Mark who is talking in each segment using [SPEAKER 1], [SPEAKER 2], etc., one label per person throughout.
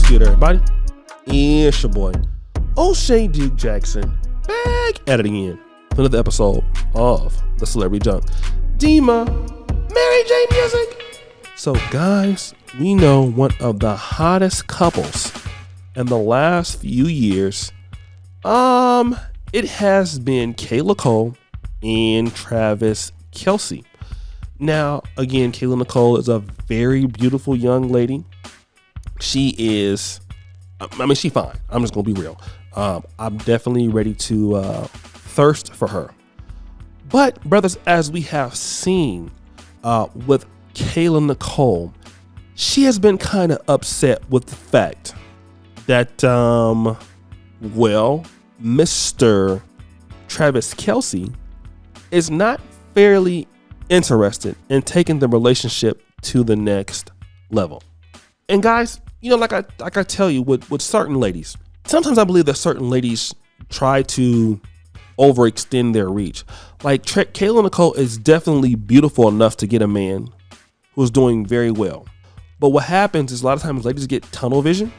[SPEAKER 1] good, everybody? It's your boy, O'Shea Duke Jackson, back at it again for another episode of the Celebrity Junk. Dima, Mary J Music. So, guys, we know one of the hottest couples in the last few years. It has been Nicole and Travis Kelce. Now, again, Nicole is a very beautiful young lady. She is, she's fine. I'm just gonna be real. I'm definitely ready to thirst for her. But, brothers, as we have seen with Nicole, she has been kind of upset with the fact that, Mr. Travis Kelce is not fairly interested in taking the relationship to the next level. And guys, you know, like I tell you with certain ladies, sometimes I believe that certain ladies try to overextend their reach. Like Nicole is definitely beautiful enough to get a man who's doing very well. But what happens is a lot of times ladies get tunnel vision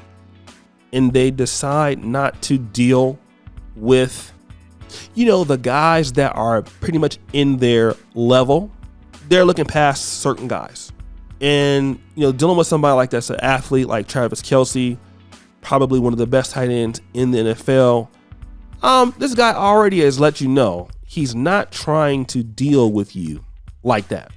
[SPEAKER 1] and they decide not to deal with, you know, the guys that are pretty much in their level. They're looking past certain guys. And, you know, dealing with somebody like that's an athlete like Travis Kelce, probably one of the best tight ends in the NFL. This guy already has let you know he's not trying to deal with you like that.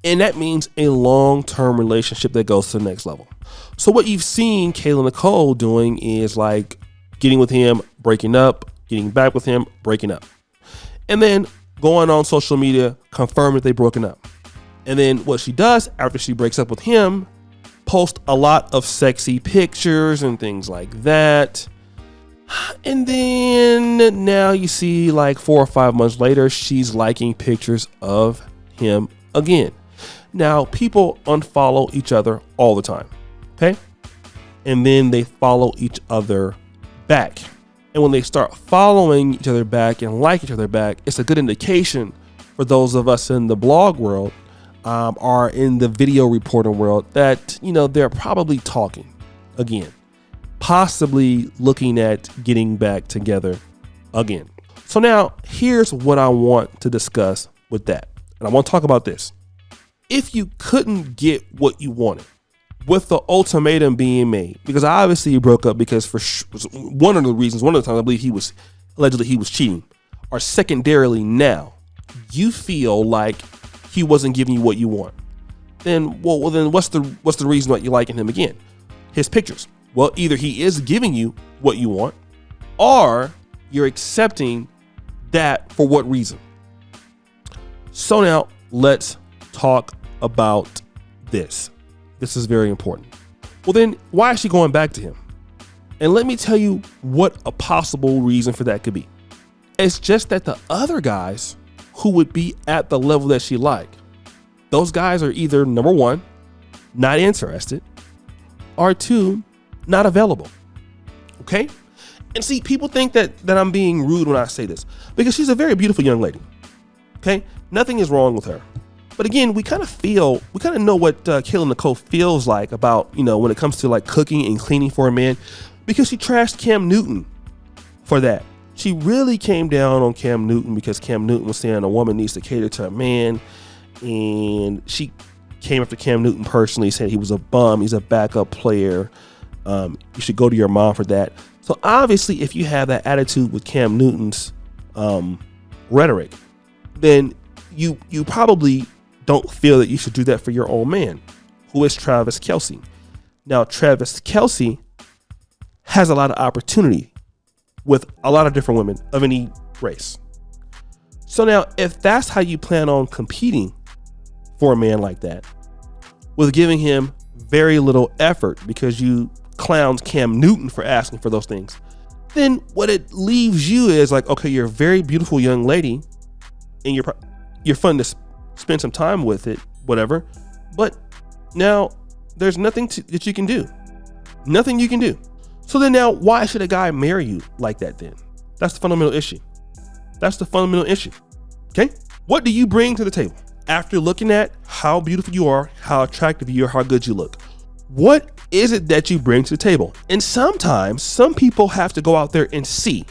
[SPEAKER 1] And that means a long-term relationship that goes to the next level. So what you've seen Nicole doing is like getting with him, breaking up, getting back with him, breaking up. And then going on social media, confirm that they've broken up. And then what she does after she breaks up with him, post a lot of sexy pictures and things like that. And then now you see like 4 or 5 months later, she's liking pictures of him again. Now, people unfollow each other all the time, okay? And then they follow each other back. And when they start following each other back and like each other back, it's a good indication for those of us in the blog world or in the video reporting world that, you know, they're probably talking again, possibly looking at getting back together again. So now here's what I want to discuss with that. And I want to talk about this. If you couldn't get what you wanted with the ultimatum being made, because obviously he broke up because for one of the times I believe he was cheating, or secondarily now you feel like he wasn't giving you what you want, then what's the reason why you're liking him again? His pictures. Well, either he is giving you what you want, or you're accepting that for what reason? So now let's talk about this. This is very important. Well, then why is she going back to him? And let me tell you what a possible reason for that could be. It's just that the other guys who would be at the level that she liked, those guys are either, number one, not interested, or two, not available. Okay? And see, people think that I'm being rude when I say this, because she's a very beautiful young lady. Okay? Nothing is wrong with her. But again, we kind of know what Nicole feels like about, you know, when it comes to like cooking and cleaning for a man, because she trashed Cam Newton for that. She really came down on Cam Newton because Cam Newton was saying a woman needs to cater to a man. And she came after Cam Newton personally, said he was a bum. He's a backup player. You should go to your mom for that. So obviously, if you have that attitude with Cam Newton's rhetoric, then you probably don't feel that you should do that for your old man, who is Travis Kelce. Now, Travis Kelce has a lot of opportunity with a lot of different women of any race. So now, if that's how you plan on competing for a man like that, with giving him very little effort because you clowned Cam Newton for asking for those things, then what it leaves you is like, okay, you're a very beautiful young lady and you're fun to spend some time with it, whatever. But now there's nothing that you can do. Nothing you can do. So then now, why should a guy marry you like that then? That's the fundamental issue. Okay? What do you bring to the table? After looking at how beautiful you are, how attractive you are, how good you look, what is it that you bring to the table? And sometimes some people have to go out there and see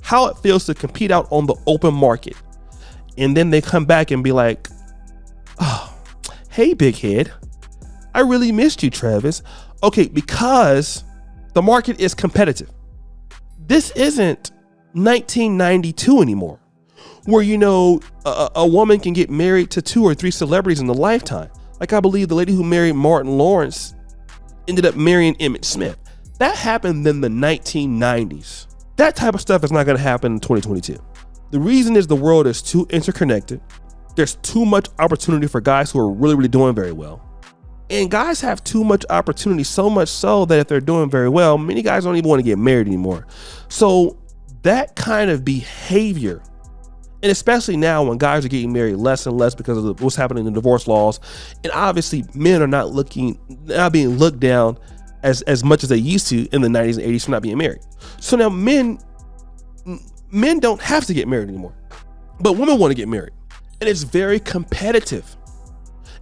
[SPEAKER 1] how it feels to compete out on the open market. And then they come back and be like, oh, hey, big head, I really missed you, Travis. Okay, because the market is competitive. This isn't 1992 anymore, where, you know, a woman can get married to 2 or 3 celebrities in a lifetime. Like, I believe the lady who married Martin Lawrence ended up marrying Emmett Smith. That happened in the 1990s. That type of stuff is not going to happen in 2022. The reason is the world is too interconnected. There's too much opportunity for guys who are really, really doing very well. And guys have too much opportunity, so much so that if they're doing very well, many guys don't even want to get married anymore. So that kind of behavior, and especially now when guys are getting married less and less because of what's happening in divorce laws, and obviously men are not being looked down as much as they used to in the 90s and 80s for not being married. So now men don't have to get married anymore, but women want to get married, and it's very competitive.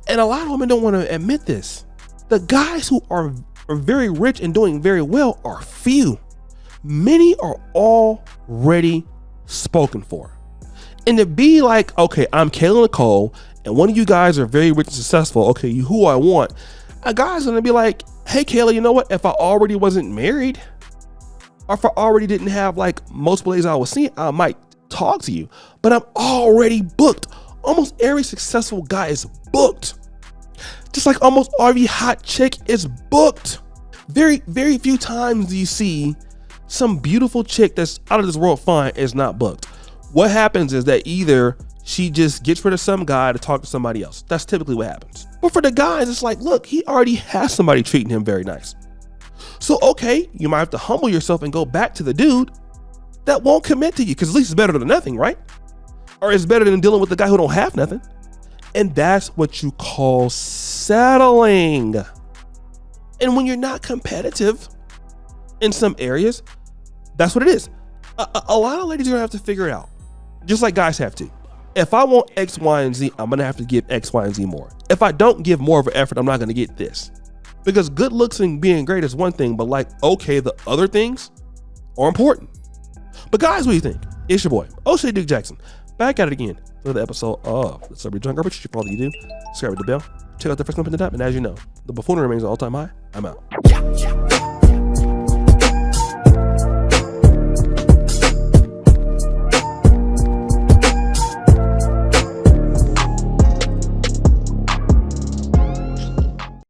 [SPEAKER 1] And a lot of women don't want to admit this. The guys who are very rich and doing very well are few. Many are already spoken for. And to be like, okay, I'm Kayla Nicole, and one of you guys are very rich and successful. Okay, you who I want. A guy's gonna be like, hey Kayla, you know what? If I already wasn't married, or if I already didn't have like multiple days I was seeing, I might talk to you. But I'm already booked. Almost every successful guy is booked. Just like almost every hot chick is booked. Very, very few times do you see some beautiful chick that's out of this world fine is not booked. What happens is that either she just gets rid of some guy to talk to somebody else. That's typically what happens. But for the guys, it's like, look, he already has somebody treating him very nice. So, okay, you might have to humble yourself and go back to the dude that won't commit to you, because at least it's better than nothing, right? Or it's better than dealing with the guy who don't have nothing. And that's what you call settling. And when you're not competitive in some areas, that's what it is. A lot of ladies are gonna have to figure it out, just like guys have to. If I want X, Y, and Z, I'm gonna have to give X, Y, and Z more. If I don't give more of an effort, I'm not gonna get this. Because good looks and being great is one thing, but like, okay, the other things are important. But guys, what do you think? It's your boy, O'Shea Duke Jackson, back at it again for another episode of the Celebrity Junk Garbage. For all that you do, subscribe to the bell, check out the first link in the top, and as you know, the buffoonery remains an all-time high. I'm out.